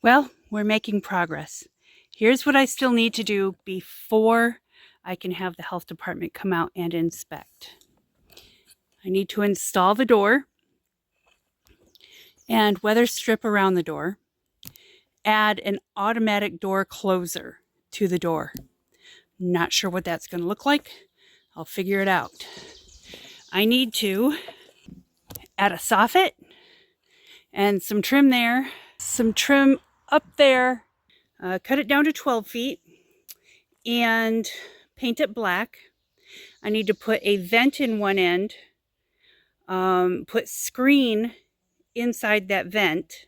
Well, we're making progress. Here's what I still need to do before I can have the health department come out and inspect. I need to install the door and weather strip around the door. Add an automatic door closer to the door. Not sure what that's going to look like. I'll figure it out. I need to add a soffit and some trim there, some trim up there, cut it down to 12 feet and paint it black. I need to put a vent in one end, put screen inside that vent,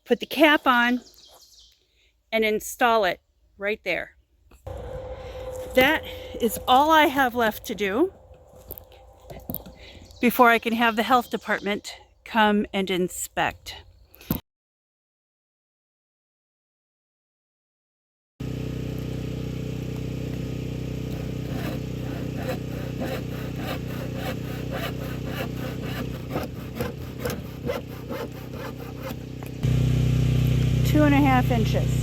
put the cap on, and install it right there. That is all I have left to do before I can have the health department come and inspect. Two and a half inches.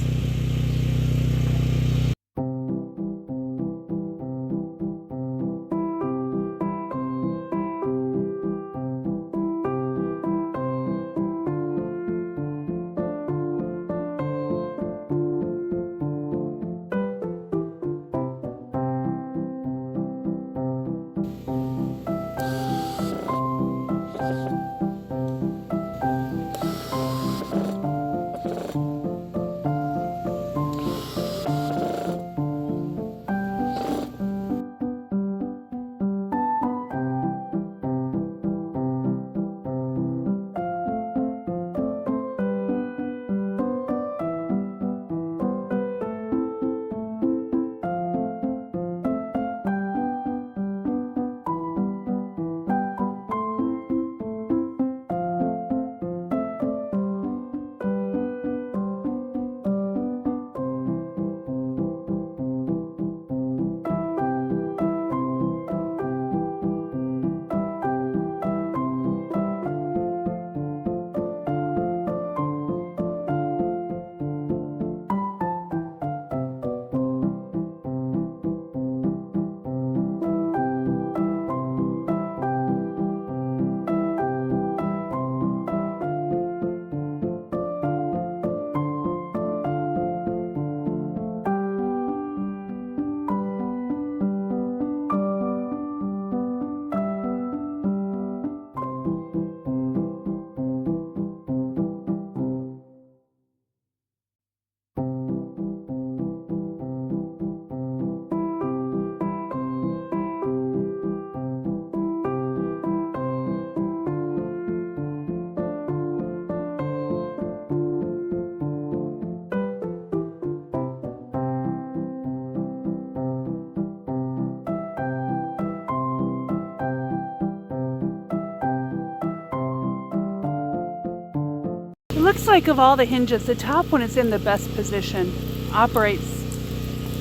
It looks like of all the hinges, the top one is in the best position, operates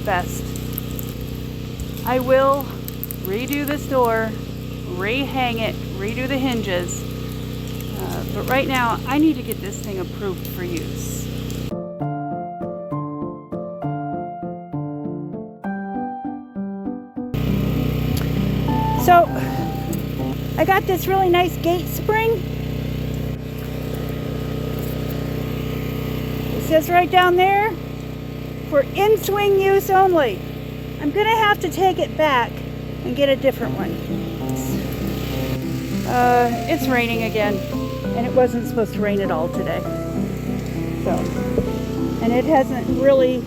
best. I will redo this door, rehang it, redo the hinges, but right now I need to get this thing approved for use. So I got this really nice gate spring. It says right down there, for in-swing use only. I'm gonna have to take it back and get a different one. It's raining again, and it wasn't supposed to rain at all today. So, and it hasn't really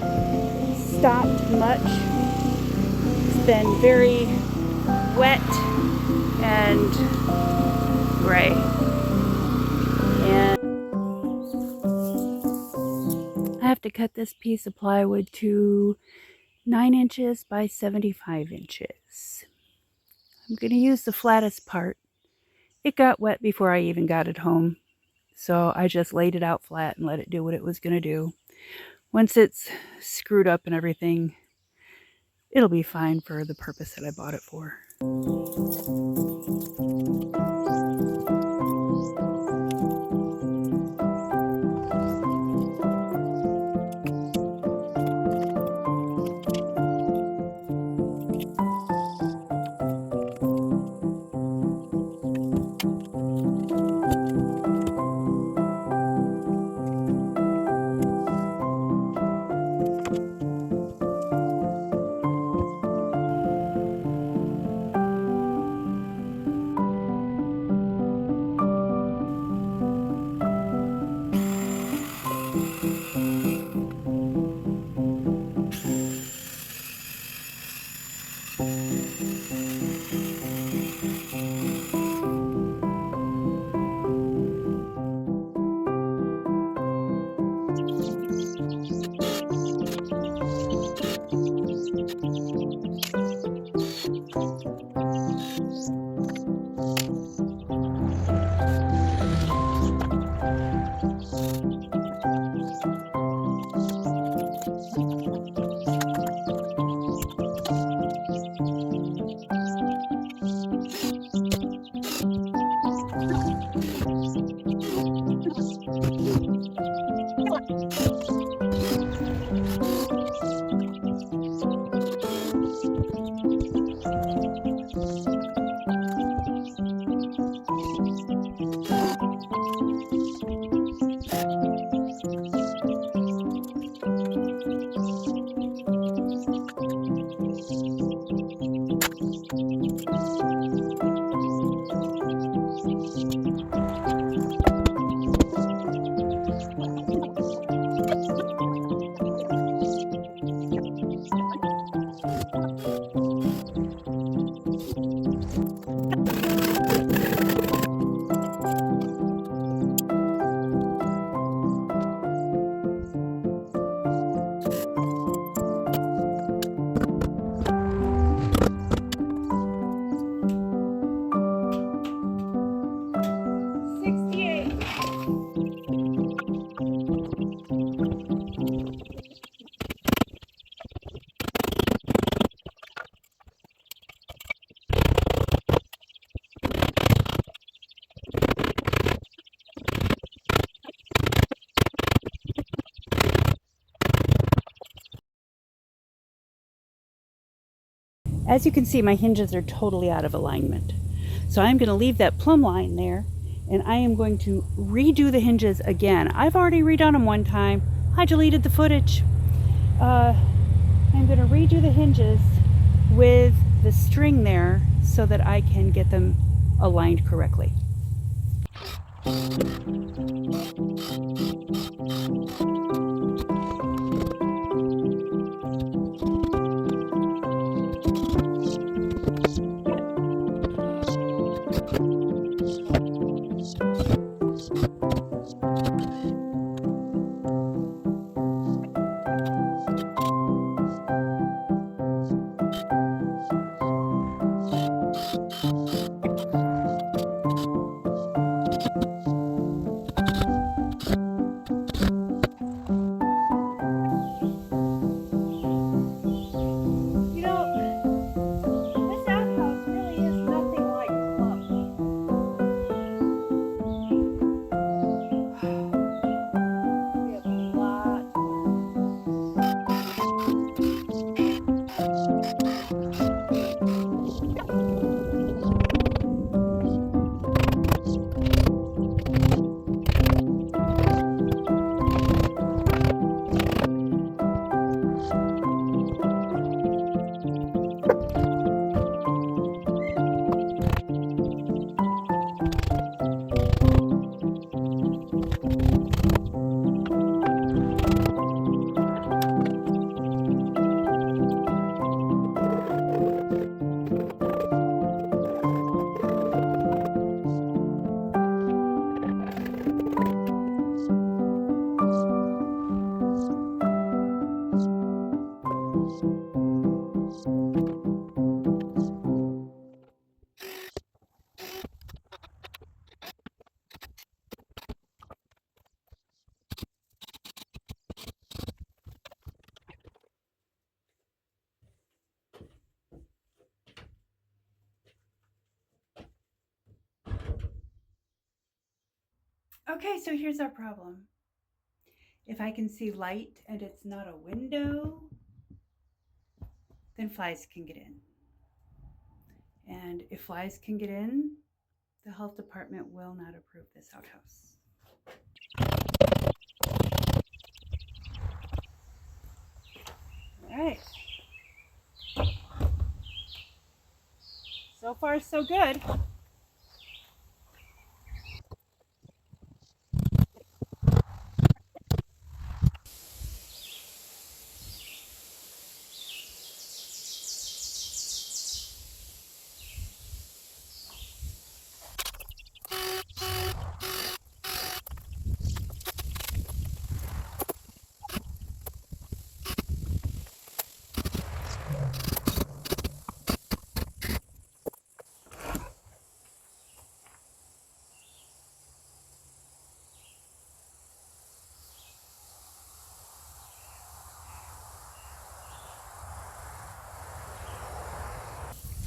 stopped much. It's been very wet and gray. And I have to cut this piece of plywood to 9 inches by 75 inches. I'm going to use the flattest part. It got wet before I even got it home, so I just laid it out flat and let it do what it was going to do. Once it's screwed up and everything, it'll be fine for the purpose that I bought it for. As you can see, my hinges are totally out of alignment. So I'm going to leave that plumb line there, and I am going to redo the hinges again. I've already redone them one time. I deleted the footage. I'm going to redo the hinges with the string there so that I can get them aligned correctly. Okay, so here's our problem. If I can see light and it's not a window, then flies can get in. And if flies can get in, the health department will not approve this outhouse. All right. So far, so good.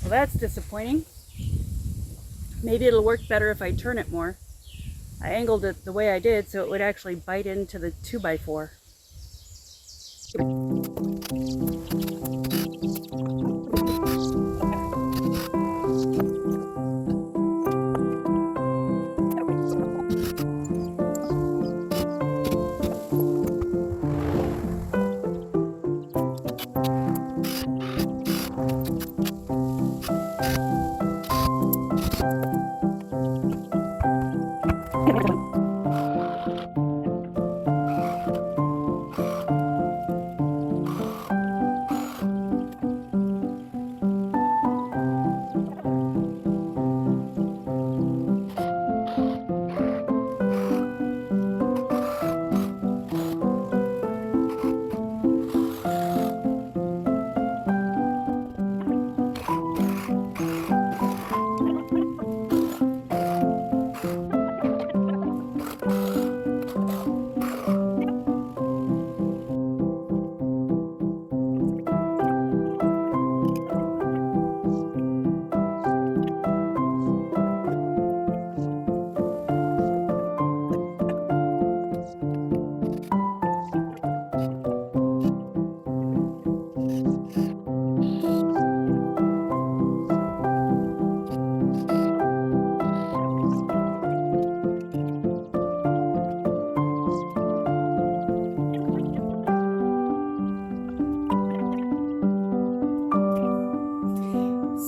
Well, that's disappointing. Maybe it'll work better if I turn it more. I angled it the way I did so it would actually bite into the 2x4.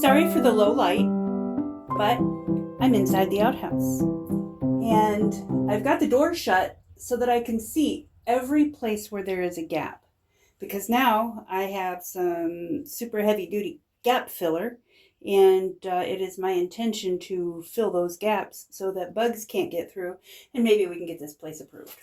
Sorry for the low light, but I'm inside the outhouse. And I've got the door shut so that I can see every place where there is a gap. Because now I have some super heavy duty gap filler, and it is my intention to fill those gaps so that bugs can't get through, and maybe we can get this place approved.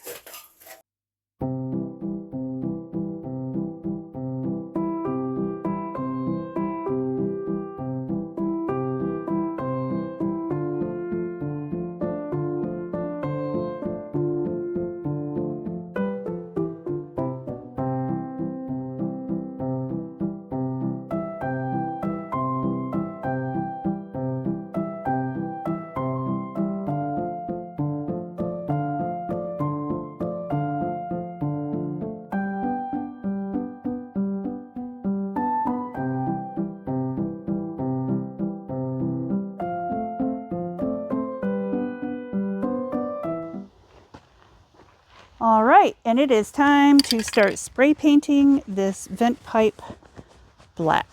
All right, and it is time to start spray painting this vent pipe black.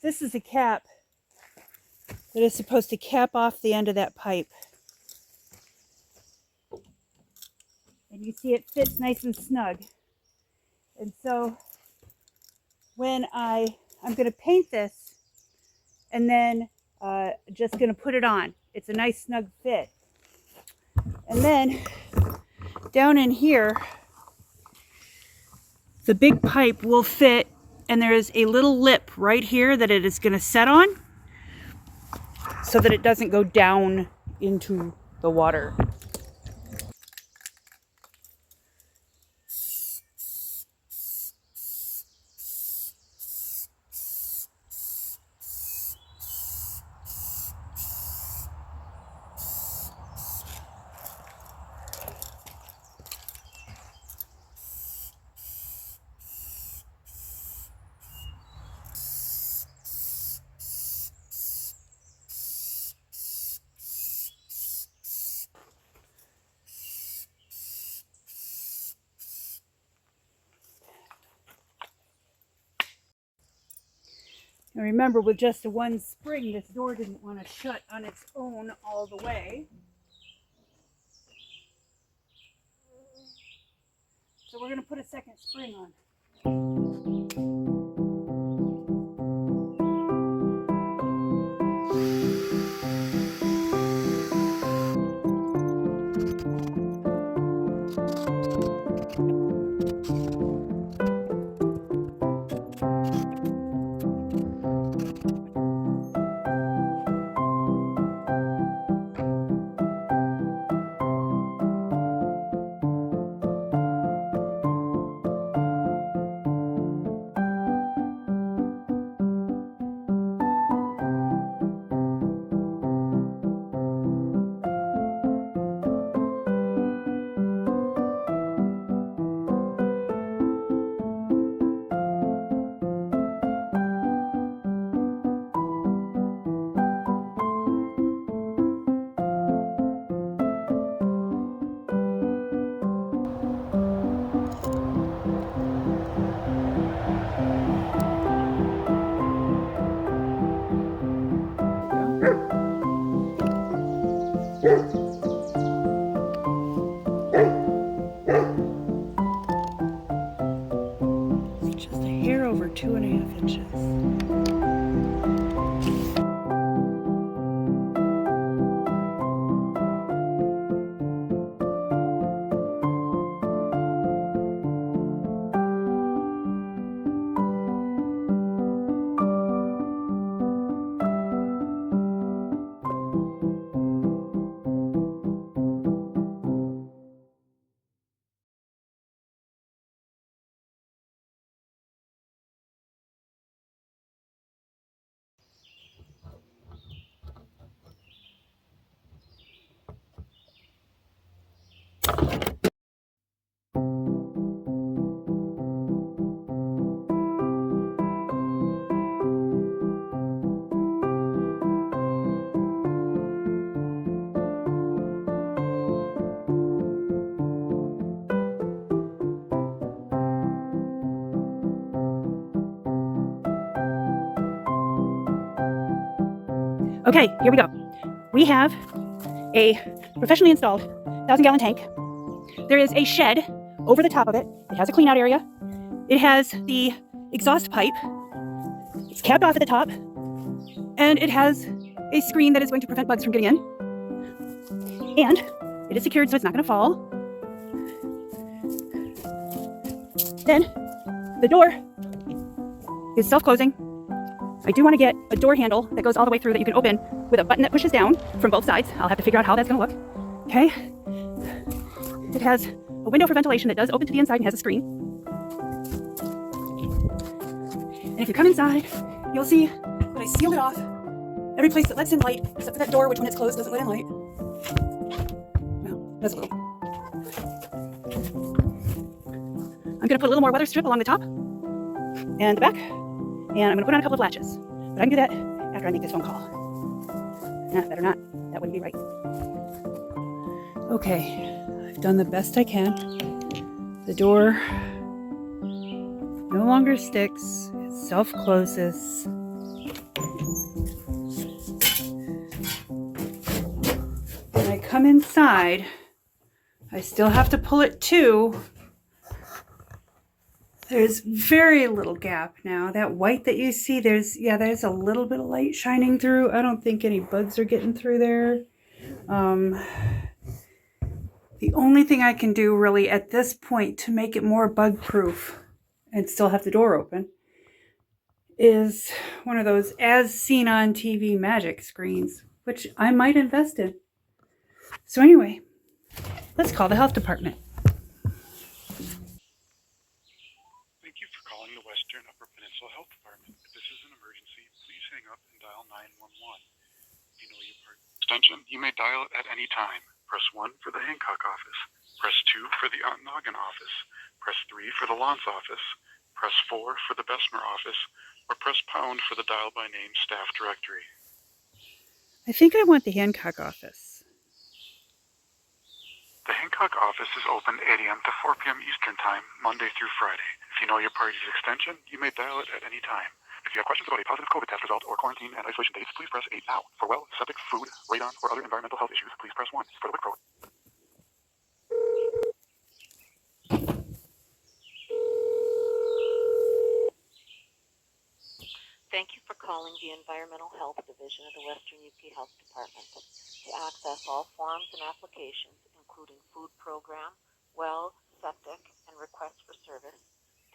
This is a cap that is supposed to cap off the end of that pipe. And you see it fits nice and snug. And so when I'm going to paint this and then just going to put it on. It's a nice snug fit. And then down in here, the big pipe will fit, and there is a little lip right here that it is going to set on so that it doesn't go down into the water. And remember, with just a one spring, this door didn't want to shut on its own all the way. So we're going to put a second spring on. Okay, here we go. We have a professionally installed 1,000-gallon tank. There is a shed over the top of it. It has a clean out area. It has the exhaust pipe. It's capped off at the top. And it has a screen that is going to prevent bugs from getting in. And it is secured so it's not going to fall. Then the door is self-closing. I do want to get a door handle that goes all the way through that you can open with a button that pushes down from both sides. I'll have to figure out how that's going to look. Okay. It has a window for ventilation that does open to the inside and has a screen. And if you come inside, you'll see that I sealed it off. Every place that lets in light, except for that door, which when it's closed doesn't let in light. Well, that's a little. I'm going to put a little more weather strip along the top and the back. And I'm going to put on a couple of latches. But I can do that after I make this phone call. Nah, better not. That wouldn't be right. Okay, I've done the best I can. The door no longer sticks. It self-closes. When I come inside, I still have to pull it too. There's very little gap now. That white that you see, there's a little bit of light shining through. I don't think any bugs are getting through there. The only thing I can do really at this point to make it more bug proof and still have the door open is one of those as seen on TV magic screens, which I might invest in. So anyway, let's call the health department. Upper Peninsula Health Department. If this is an emergency, please hang up and dial 911. If you know your part extension, you may dial it at any time. Press 1 for the Hancock office. Press 2 for the Ontonagon office. Press 3 for the Lance office. Press 4 for the Bessemer office. Or press pound for the dial by name staff directory. I think I want the Hancock office. The Hancock office is open 8 a.m. to 4 p.m. Eastern Time, Monday through Friday. If you know your party's extension, you may dial it at any time. If you have questions about a positive COVID test result or quarantine and isolation dates, please press 8 now. For well, septic, food, radon, or other environmental health issues, please press 1. For the WIC program. Thank you for calling the Environmental Health Division of the Western UP Health Department. To access all forms and applications, including food program, well, septic, and request for service,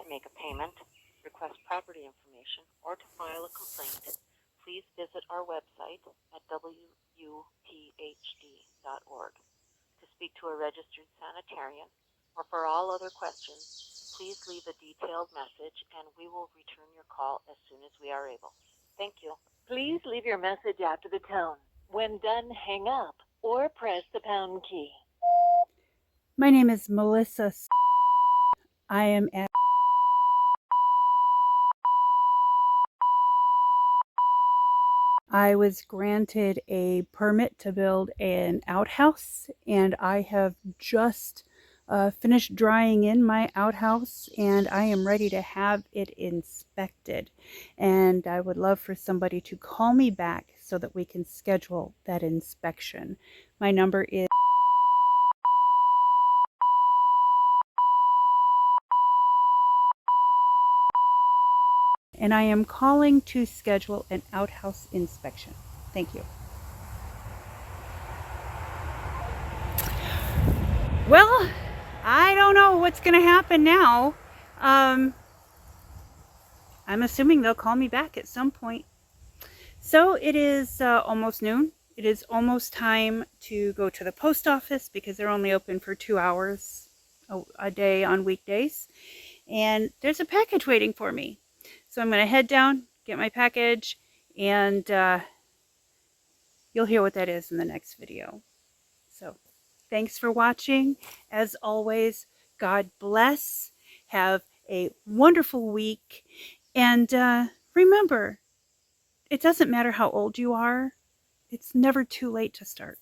to make a payment, request property information, or to file a complaint, please visit our website at wuphd.org. To speak to a registered sanitarian, or for all other questions, please leave a detailed message and we will return your call as soon as we are able. Thank you. Please leave your message after the tone. When done, hang up or press the pound key. My name is Melissa. I am at I was granted a permit to build an outhouse, and I have just finished drying in my outhouse, and I am ready to have it inspected. And I would love for somebody to call me back so that we can schedule that inspection. My number is and I am calling to schedule an outhouse inspection. Thank you. Well, I don't know what's going to happen now. I'm assuming they'll call me back at some point. So it is almost noon. It is almost time to go to the post office because they're only open for 2 hours a day on weekdays. And there's a package waiting for me. So I'm going to head down, get my package, and you'll hear what that is in the next video. So thanks for watching. As always, God bless. Have a wonderful week. And remember, it doesn't matter how old you are. It's never too late to start.